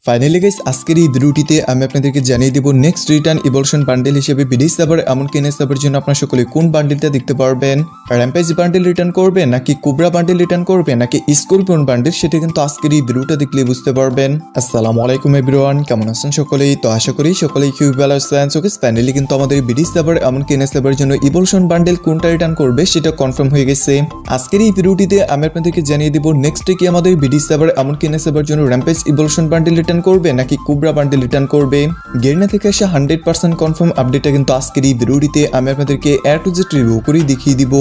Finally guys আজকের এই ভিডিওটিতে আমি আপনাদেরকে জানিয়ে দেব নেক্সট রিটার্ন ইভলিউশন বান্ডেল হিসেবে বিডি সার্ভার এমনকি এনএস সার্ভারের জন্য আপনারা সকলে কোন বান্ডেলটা দেখতে পারবেন। র্যাম্পেজ বান্ডেল রিটার্ন করবে নাকি কোবরা বান্ডেল রিটার্ন করবে নাকি স্করপিয়ন বান্ডেল, সেটা কিন্তু আজকের এই ভিডিওটা দেখলে বুঝতে পারবেন। আসসালামু আলাইকুম এভরিওয়ান, কেমন আছেন সকলেই? তো আশা করি সকলেই খুব ভালো আছেন। সো গাইস ফাইনালি কিন্তু আমাদের বিডি সার্ভার এমনকি এনএস সার্ভারের জন্য ইভলিউশন বান্ডেল কোনটা রিটার্ন করবে সেটা কনফার্ম হয়ে গেছে। আজকের এই ভিডিওটিতে আমি আপনাদেরকে জানিয়ে দেব নেক্সট কি আমাদের বিডি সার্ভার এমনকি এনএস সার্ভারের জন্য র্যাম্পেজ ইভলিউশন বান্ডেল রিটার্ন করবে নাকি কোবরা বান্ডেল রিটার্ন করবে। গেরিনা থেকে আসা 100% কনফার্ম আপডেটটা কিন্তু আজকের এই ভিডিওটিতে আমি আপনাদেরকে এ টু জেড রিভিউ করে দেখিয়ে দিব।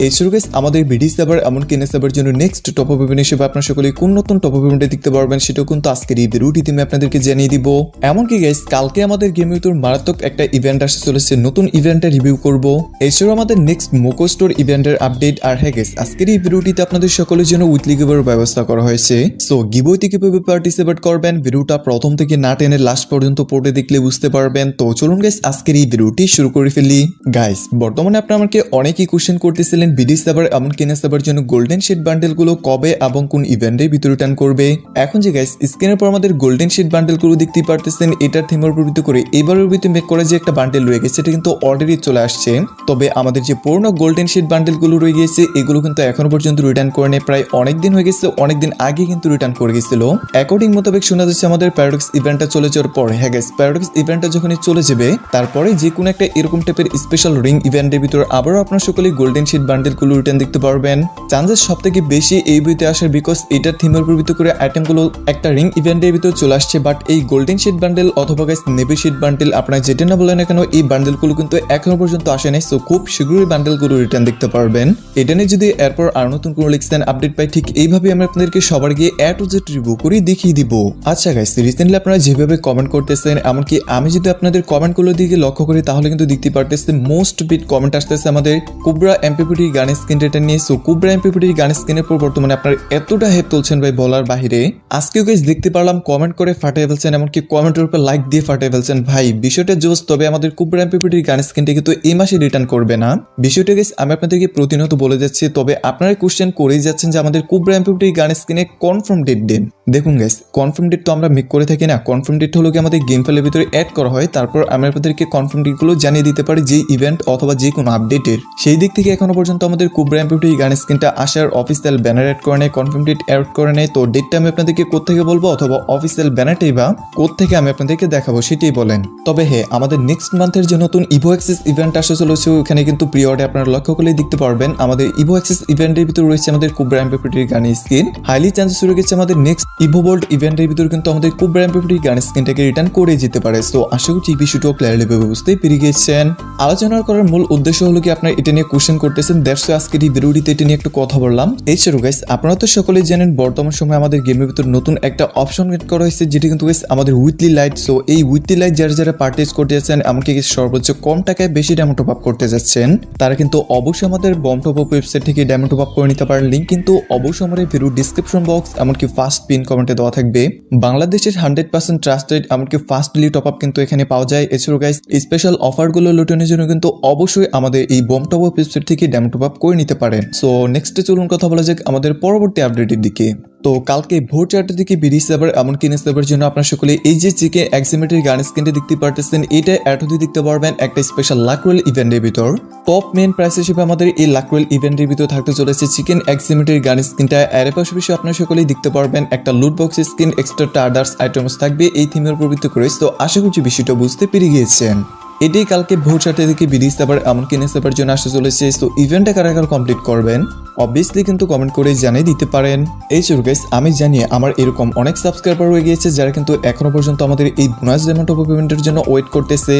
এছাড়াও গাইস আমাদের বিডি সার্ভার এমনকি এনএস সার্ভারের জন্য নেক্সট টপ আপ ইভেন্ট হিসেবে আপনারা সকলে কোন নতুন টপ আপ ইভেন্টে দেখতে পারবেন সেটাও কিন্তু আজকের এই ভিডিওটিতে আমি আপনাদেরকে জানিয়ে দিব। এমনকি গাইস কালকে আমাদের গেমের ভিতর মারাত্মক একটা ইভেন্ট আসতে চলেছে, নতুন ইভেন্টের রিভিউ করব। এছাড়াও আমাদের নেক্সট মোকো স্টোর ইভেন্টের আপডেট। আর হ্যাঁ গাইস আজকের এই ভিডিওটিতে আপনাদের সকলের জন্য উইকলি গিভের ব্যবস্থা করা হয়েছে। সো গিভওয়েতে কিভাবে পার্টিসিপেট করবেন ভিডিওটা প্রথম থেকে না টেনে লাস্ট পর্যন্ত পড়ে দেখলে বুঝতে পারবেন। তো চলুন গাইস আজকের এই ভিডিওটি শুরু করে ফেলি। গাইস বর্তমানে আপনারা আমাকে অনেকেই কোশ্চেন করতেছিলেন বিডি সার্ভার এমনকি এনএস সার্ভারের জন্য গোল্ডেন শিট বান্ডেলগুলো কবে এবং কোন ইভেন্টের ভিতরে রিটার্ন করবে। এখন যে গাইস স্ক্রিনের পর আমাদের গোল্ডেন শিট বান্ডেলগুলো দেখতে পারতেছেন, এটার থিমের উপর করে এবারের ভিতরে মেক করা যে একটা বান্ডেল রয়ে গেছে সেটা কিন্তু অলরেডি চলে আসছে। তবে আমাদের যে পুরনো গোল্ডেন শিট বান্ডেলগুলো রয়ে গেছে এগুলো কিন্তু এখনো পর্যন্ত রিটার্ন করে নেই, প্রায় অনেক দিন হয়ে গেছে, অনেকদিন আগে কিন্তু রিটার্ন করে গেছিল। অ্যাকর্ডিং মোতাবেক শোনা যাচ্ছে আমাদের প্যারাডক্স ইভেন্টটা চলে যাওয়ার পর, হ্যাঁ গাইস প্যারাডক্স ইভেন্টটা যখনই চলে যাবে তারপরে যে কোনো একটা এরকম টাইপের স্পেশাল রিং ইভেন্টের ভিতরে আবারও আপনারা সকলেই গোল্ডেন শিট বান্ডেলগুলো রিটার্ন দেখতে পারবেন। চান্সেস সব থেকে বেশি এই বইতে আসার বিকজ এটার থিমের উপর ভিত্তি করে আইটেমগুলো একটা রিং ইভেন্টের ভিতরে চলে আসছে। বাট এই গোল্ডেন শিট বান্ডেল অথবা গাইস নেভি শিট বান্ডেল আপনারা যেটা না বলেন না কেন এই বান্ডেলগুলো কিন্তু এখনো পর্যন্ত আসে নাই। সো খুব শীঘ্রই বান্ডেলগুলো রিটার্ন দেখতে পারবেন। এটা নিয়ে যদি এরপর আর নতুন কোনো লিক্সেন আপডেট পাই ঠিক এইভাবে আমরা আপনাদেরকে সবার গিয়ে এ টু জেড রিভিউ করে দেখিয়ে দিব। আচ্ছা গাইস রিসেন্টলি আপনারা যেভাবে কমেন্ট করতেছেন, এমনকি আমি যদি আপনাদের কমেন্টগুলোর দিকে লক্ষ্য করি তাহলে কিন্তু দেখতে পারতেছেন মোস্ট বিট কমেন্ট আসতেছে আমাদের কোবরা এমপিপিটি গান স্কিন রেটার নিয়ে। সো কোবরা এমপিপিটি গান স্কিনের পর বর্তমানে আপনারা এতটা হেপ তুলছেন ভাই বলার বাহিরে। আজকেও গাইস দেখতে পারলাম কমেন্ট করে ফাটিয়ে ফেলছেন, এমনকি কমেন্টের উপর লাইক দিয়ে ফাটিয়ে ফেলছেন। ভাই বিষয়টা জোস, তবে আমাদের কোবরা এমপিপিটির গান স্কিনটা কিন্তু এই মাসে রিটার্ন করবে না। বিষয়টা গাইস আমি আপনাদেরকে প্রতিনিয়ত বলে যাচ্ছি, তবে আপনারা কোশ্চেন করেই যাচ্ছেন যে আমাদের কোবরা এমপিপিটির গান স্কিনে কনফার্ম ডেট দেন। দেখুন গাইস কনফার্ম ডেট তো আমরা মেক করে থাকি না, কনফার্ম ডেট হলো কি আমাদের গেম ফাইলের ভিতরে অ্যাড করা হয়, তারপর আমরা আপনাদেরকে কনফার্ম ডেটগুলো জানিয়ে দিতে পারি যে ইভেন্ট অথবা যে কোনো আপডেটের। সেই দিক থেকে এখনো পর্যন্ত আমাদের কোবরা এমপিপিটির গান স্কিনটা আসার অফিসিয়াল ব্যানার অ্যাড করে নেয়, কনফার্ম ডেট অ্যাড করে নেয়। তো ডেটটা আমি আপনাদেরকে কোত্থেকে বলবো অথবা অফিসিয়াল ব্যানারটাই বা কোত্থেকে আমি আপনাদেরকে দেখাবো সেটাই বলেন। তবে হ্যাঁ আমাদের নেক্সট মান্থের যে নতুন ইভো অ্যাক্সেস ইভেন্ট আসতে চলেছে ওখানে কিন্তু প্রি অর্ডারে আপনারা লক্ষ্য করলেই দেখতে পারবেন আমাদের ইভো অ্যাক্সেস ইভেন্টের ভিতরে রয়েছে আমাদের কোবরা এমপিপিটির গান স্কিন। হাইলি চান্সেস রয়ে গেছে আমাদের নেক্সট ইভো বোল্ড ইভেন্টের ভিতরে কিন্তু আমাদের কোবরা এমপিপিটির গান স্কিনটাকে রিটার্ন করে যেতে পারে। সো আশা করছি এই বিষয়টাও ক্লিয়ারলি বুঝতে পেরে গেছেন। আলোচনা করার মূল উদ্দেশ্য হলো কি আপনারা এটা নিয়ে কোশ্চেন করতেছেন, দ্যাটস আজকের এই ভিডিওটিতে এটা নিয়ে একটু কথা বললাম। এছাড়াও গাইস আপনারা তো সকলেই জানেন বর্তমান সময়ে আমাদের গেমের ভিতর নতুন একটা অপশন এড করা হয়েছে যেটা কিন্তু গাইস আমাদের উইকলি লাইট। সো এই উইকলি লাইট যারা পারচেজ করতে যাচ্ছেন এমনকি সর্বোচ্চ কম টাকায় বেশি ডায়মন্ড টপ আপ করতে যাচ্ছেন তারা কিন্তু অবশ্যই আমাদের বম টপ আপ ওয়েবসাইট থেকে ডায়মন্ড টপ আপ করে নিতে পারেন। লিংক কিন্তু অবশ্যই আমাদের ভিডিও ডিসক্রিপশন বক্স এমনকি ফার্স্ট পিন কমেন্টে দেওয়া থাকবে। বাংলাদেশের 100% ট্রাস্টেড এমনকি ফাস্টলি টপ আপ কিন্তু এখানে পাওয়া যায়। এছাড়াও গাইস স্পেশাল অফারগুলো লুটানোর জন্য কিন্তু অবশ্যই আমাদের এই বম টপ আপ ওয়েবসাইট থেকে ডায়মন্ড টপ আপ করে নিতে পারেন। সো নেক্সটে চলুন কথা বলা যাক আমাদের পরবর্তী আপডেটের দিকে। তো কালকে ভোর 4টার দিকে বিডি সার্ভার এমনকি এনএস সার্ভারের জন্য আপনারা সকলে এই যে চিকেন এক্সিমেটের গান স্কিনটা দেখতে পারতেছেন, এটা অ্যাড হতে দেখতে পারবেন একটা স্পেশাল লাকওয়েল ইভেন্টের ভিতর। টপ মেন প্রাইস হিসেবে আমাদের এই লাকওয়েল ইভেন্টের ভিতর থাকতে চলেছে চিকেন এক্সিমেটের গান স্কিনটা। এর পাশাপাশি আপনারা সকলেই দেখতে পারবেন একটা লুট বক্স স্কিন, এক্সট্রা টার্ডার্স আইটেমস থাকবে এই থিমের উপর ভিত্তি করে। তো আশা করছি বিষয়টা বুঝতে পেরে গিয়েছেন। এটাই কালকে ভোর 4টার দিকে বিডি সার্ভার এমনকি এনএস সার্ভারের জন্য আসতে চলেছে। তো ইভেন্টটা কারা কারা কমপ্লিট করবেন অবভিয়াসলি কিন্তু কমেন্ট করে জানিয়ে দিতে পারেন। এই চলো গাইস আমি জানি আমার এরকম অনেক সাবস্ক্রাইবার হয়ে গিয়েছে যারা কিন্তু এখনো পর্যন্ত আমাদের এই বোনাস ডায়মন্ড টপ আপ ইভেন্টের জন্য ওয়েট করতেছে।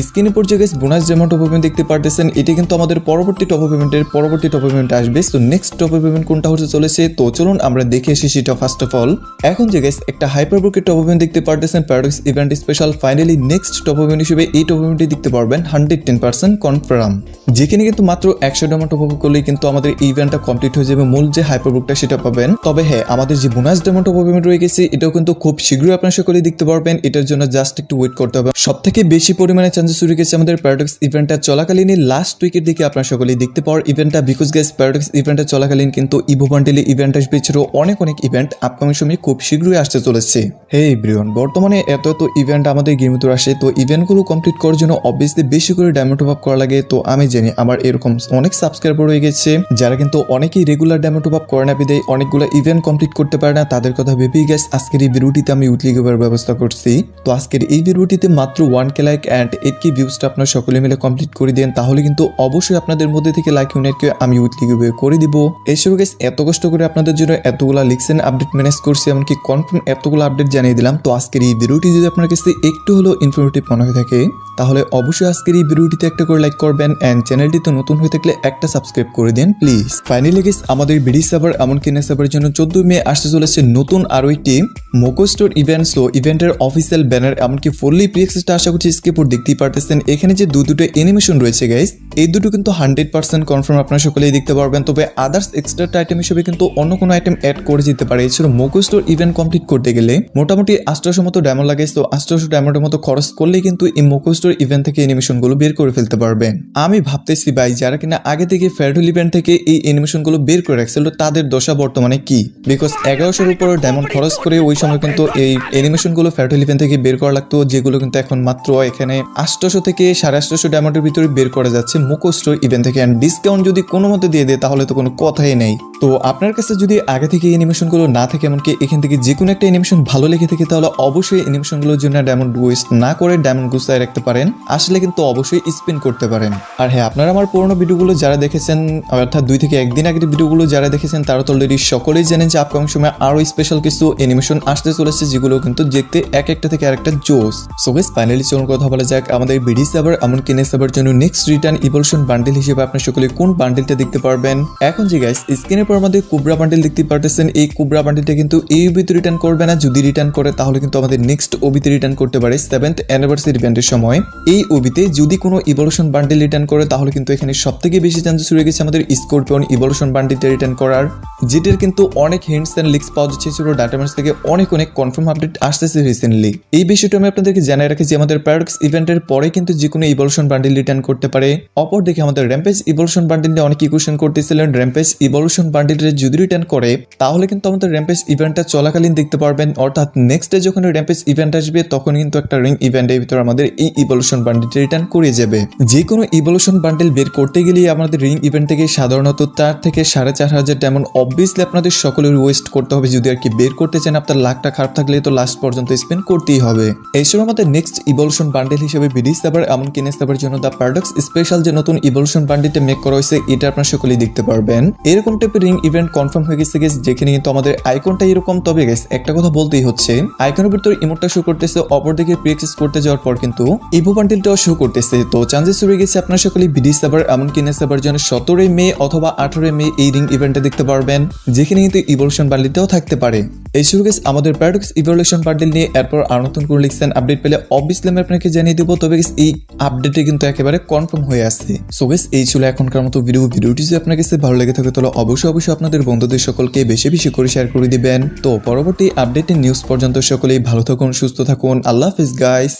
স্ক্রিনে পর যে guys bonus diamond top up event দেখতে পারতেছেন এটা কিন্তু আমাদের পরবর্তী টপ আপ ইভেন্টের পরবর্তী টপ আপ ইভেন্ট আসবে। So next top up event কোনটা হতে চলেছে তো চলুন আমরা দেখে আসি সেটা ফার্স্ট অফ অল। এখন যে গাইস একটা হাইপারবুকের টপ আপ ইভেন্ট দেখতে পারতেছেন paradox event special. Finally next top up event হিসেবে এই টপ আপ ইভেন্টটি দেখতে পারবেন 110% কনফার্ম, যেখানে কিন্তু মাত্র 100 ডায়মন্ড টপ আপ করলেই কিন্তু আমাদের এই ইভেন্টটা কমপ্লিট হয়ে যাবে, মূল যে হাইপারবুকটা সেটা পাবেন। তবে হ্যাঁ, আমাদের যে bonus diamond top up event রয়ে গেছে এটাও কিন্তু খুব শীঘ্রই আপনারা সকলেই দেখতে পারবেন। এটার জন্য জাস্ট একটু ওয়েট করতে হবে। সব থেকে বেশি পরিমাণে চান্সেস রয়ে গেছে আমাদের প্যারাডক্স ইভেন্টটা চলাকালীন লাস্ট উইকের দিকে আপনারা সকলেই দেখতে পাওয়ার ইভেন্টটা, বিকজ গাইস প্যারাডক্স ইভেন্টটা চলাকালীন কিন্তু ইভো বান্ডেলে ইভেন্ট আসবে, এছাড়াও অনেক ইভেন্ট আপকামিং সময়ে খুব শীঘ্রই আসতে চলেছে। হে এভরিওয়ান, বর্তমানে এত ইভেন্ট আমাদের গেমের ভিতরে আসে, তো ইভেন্টগুলো কমপ্লিট করার জন্য অবভিয়াসলি বেশি করে ডায়মন্ড টপ আপ করা লাগে। তো আমি জানি আমার এরকম অনেক সাবস্ক্রাইবার রয়ে গেছে যারা কিন্তু অনেকেই রেগুলার ডায়মন্ড টপ আপ করে না, বিদায় অনেকগুলো ইভেন্ট কমপ্লিট করতে পারে না। তাদের কথা ভেবেই গাইস আজকের এই ভিডিওটিতে আমি উইকলি গিভের ব্যবস্থা করছি। তো আজকের এই ভিডিওটিতে মাত্র 1k লাইক অ্যান্ড 8k ভিউজটা আপনারা সকলে মিলে কমপ্লিট করে দেন, তাহলে কিন্তু অবশ্যই আপনাদের মধ্যে থেকে লাইক ইউনিটকে আমি উইকলি গিভ করে দিব। এসব গাইস এত কষ্ট করে আপনাদের জন্য এতগুলা লিখছেন, আপডেট ম্যানেজ করছি, এমনকি কনফার্ম এতগুলো আপডেট জানিয়ে দিলাম। তো আজকের এই ভিডিওটি যদি আপনার কাছে একটু হলেও ইনফরমেটিভ মনে হয়ে থাকে তাহলে অবশ্যই আজকের এই ভিডিওটিতে একটা করে লাইক করবেন এন্ড চ্যানেলটিতে নতুন হয়ে থাকলে একটা সাবস্ক্রাইব করে দেন প্লিজ। ফাইনালি গাইস আমাদের বিডি সার্ভার এমনকি নেক্সট সার্ভারের জন্য 14 মে আসতে চলেছে নতুন আরো একটি মোকো স্টোর ইভেন্ট। সো ইভেন্টের অফিসিয়াল ব্যানার এমনকি ফুললি প্রি অ্যাক্সেসটা আশা করছি স্ক্রিপ্ট দেখতেই পারতেছেন। এখানে যে দুটো অ্যানিমেশন রয়েছে গাইস, এই দুটো কিন্তু 100% কনফার্ম আপনারা সকলেই দেখতে পারবেন। তবে আদার্স এক্সট্রা আইটেম হিসেবে কিন্তু অন্য কোনো আইটেম অ্যাড করে যেতে পারে। এছাড়া মোকো স্টোর ইভেন্ট কমপ্লিট করতে গেলে মোটামুটি 800 মতো ডায়মন্ড লাগে। তো 800 ডায়মন্ডের মতো খরচ করলে কিন্তু এই মোকো স্টোর ইভেন্ট থেকে অ্যানিমেশনগুলো বের করে ফেলতে পারবেন। আমি ভাবতেছি ভাই যারা কিনা আগে থেকে ফেয়ারডুল ইভেন্ট থেকে এই অ্যানিমেশনগুলো বের করে রাখছিল তাদের দশা বর্তমানে কি, বিকজ 1100-এর উপর ডায়মন্ড খরচ করে ওই সময় কিন্তু এই অ্যানিমেশনগুলো ফেয়ারডুল ইভেন্ট থেকে বের করা লাগতো, যেগুলো কিন্তু এখন মাত্র এখানে 800 থেকে 850 ডায়মন্ডের ভিতরে বের করা যাচ্ছে মোকো স্টোর ইভেন্ট থেকে। এন্ড ডিসকাউন্ট যদি কোনো মতে দিয়ে দেয় তাহলে তো কোনো কথাই নেই। তো আপনার কাছে যদি আগে থেকে অ্যানিমেশনগুলো না থাকে, এমনকি এখান থেকে যে কোনো একটা অ্যানিমেশন ভালো লেগে থাকে, তাহলে অবশ্যই অ্যানিমেশনগুলোর জন্য ডায়মন্ড ওয়েস্ট না করে ডায়মন্ড গুছায় রাখতে পারেন, আসলে কিন্তু অবশ্যই স্পিন করতে পারেন। আর হ্যাঁ, আপনারা আমার পুরোনো ভিডিওগুলো যারা দেখেছেন, অর্থাৎ 2 থেকে 1 দিন আগের ভিডিওগুলো যারা দেখেছেন তারা তো অলরেডি সকলেই জানেন যে আপকামিং সময় আরো স্পেশাল কিছু অ্যানিমেশন আসতে চলেছে, যেগুলো কিন্তু দেখতে এক একটা থেকে আরেকটা জোস। সো গাইস ফাইনালি চলুন কথা বলা যাক আমাদের বিডি সার্ভার এমনকি নেক্সট সার্ভারের জন্য নেক্সট রিটার্ন ইভলিউশন বান্ডেল হিসেবে আপনারা সকলে কোন বান্ডেলটা দেখতে পারবেন। এখন যে গাইস স্ক্রিনের পর আমাদের কুবরা বান্ডেল দেখতে পারতেছেন, এই কুবরা বান্ডেলটা কিন্তু এই ওবিতে রিটার্ন করবে না। যদি রিটার্ন করে তাহলে কিন্তু আমাদের নেক্সট ওবিতে রিটার্ন করতে পারে 7th অ্যানিভার্সারি ইভেন্টের সময়। এই ওবিতে যদি কোনো ইভলিউশন বান্ডেল রিটার্ন করে তাহলে কিন্তু এখানে সবথেকে বেশি চান্সেস রয়ে গেছে আমাদের স্করপিয়ন ইভলিউশন বান্ডেলটা রিটার্ন করার, যেটার কিন্তু অনেক হিন্টস এন্ড লিক্স পাওয়া যাচ্ছে ছিল ডাটাবেস থেকে, অনেক কনফার্ম আপডেট আসতেছে রিসেন্টলি। এই বিষয়টা আমি আপনাদেরকে জানিয়ে রাখি যে আমাদের প্যারাডক্স ইভেন্টের পরে কিন্তু যে কোনো ইভলিউশন বান্ডেল রিটার্ন করতে পারে। অপরদিকে আমাদের র্যাম্পেজ ইভলিউশন বান্ডেল নিয়ে অনেক কোয়েশ্চেন করতেছিলেন, র্যাম্পেজ ইভলিউশন বান্ডেলটা যদি রিটার্ন করে তাহলে কিন্তু আমাদের র্যাম্পেজ ইভেন্টটা চলাকালীন দেখতে পারবেন, অর্থাৎ নেক্সট ডে যখন র্যাম্পেজ ইভেন্ট আসবে তখন কিন্তু একটা রিং ইভেন্টের ভিতরে আমাদের এই ইভলিউশন বান্ডেলটা রিটার্ন করে যাবে। যে কোনো ইভলিউশন বান্ডেল বের করতে গেলেই আমাদের রিং ইভেন্ট থেকে সাধারণত 4 থেকে 4500 ডায়মন্ড অবভিয়াসলি আপনাদের সকলের ওয়েস্ট করতে হবে। যদি আর কি বের করতে চান, আপনার লাকটা খারাপ থাকলে তো লাস্ট পর্যন্ত স্পেন্ড করতেই হবে। এই সময় আমাদের নেক্সট ইভলিউশন বান্ডেল হিসেবে বিডি সার্ভার এমনকি নেক্সট সার্ভারের জন্য দ্য প্যারাডক্স স্পেশাল যে নতুন ইভলিউশন বান্ডেলটা মেক করা হয়েছে এটা আপনারা সকলেই দেখতে পারবেন। এরকম টাইপের রিং ইভেন্ট কনফার্ম হয়ে গেছে গেস, যেখানে কিন্তু আমাদের আইকনটা এরকম। তবে গেস একটা কথা বলতেই হচ্ছে, আইকনের ভিতর ইমোটটা শো করতেছে, অপরদিকে প্রি অ্যাক্সেস করতে যাওয়ার পর কিন্তু ইভো বান্ডেলটাও শো করতেছে। তো চান্সেস রয়ে গেছে আপনারা সকলেই বিডি সার্ভার এমনকি নেক্সট সার্ভারের জন্য 17 মে অথবা 18 মে এই রিং ইভেন্টটা দেখতে পারবেন, যেখানে কিন্তু ইভলিউশন বান্ডেলটাও থাকতে পারে। এই শুরু গেস আমাদের প্যারাডক্স ইভলিউশন বান্ডেল নিয়ে এরপর আর নতুন করে লিখছেন আপডেট পেলে অবভিয়াসলি আমি আপনাকে জানিয়ে দেবো। তবে গেস এই আপডেটে কিন্তু একেবারে কনফার্ম হয়ে আসছে। সো গেস এই ছিল এখনকার মতো ভিডিওটি যদি আপনার কাছে ভালো লেগে থাকে তাহলে অবশ্যই আপনাদের বন্ধুদের সকলকে বেশি বেশি করে শেয়ার করে দিবেন। তো পরবর্তী আপডেটের নিউজ পর্যন্ত সকলেই ভালো থাকুন, সুস্থ থাকুন। আল্লাহ হাফেজ গাইস।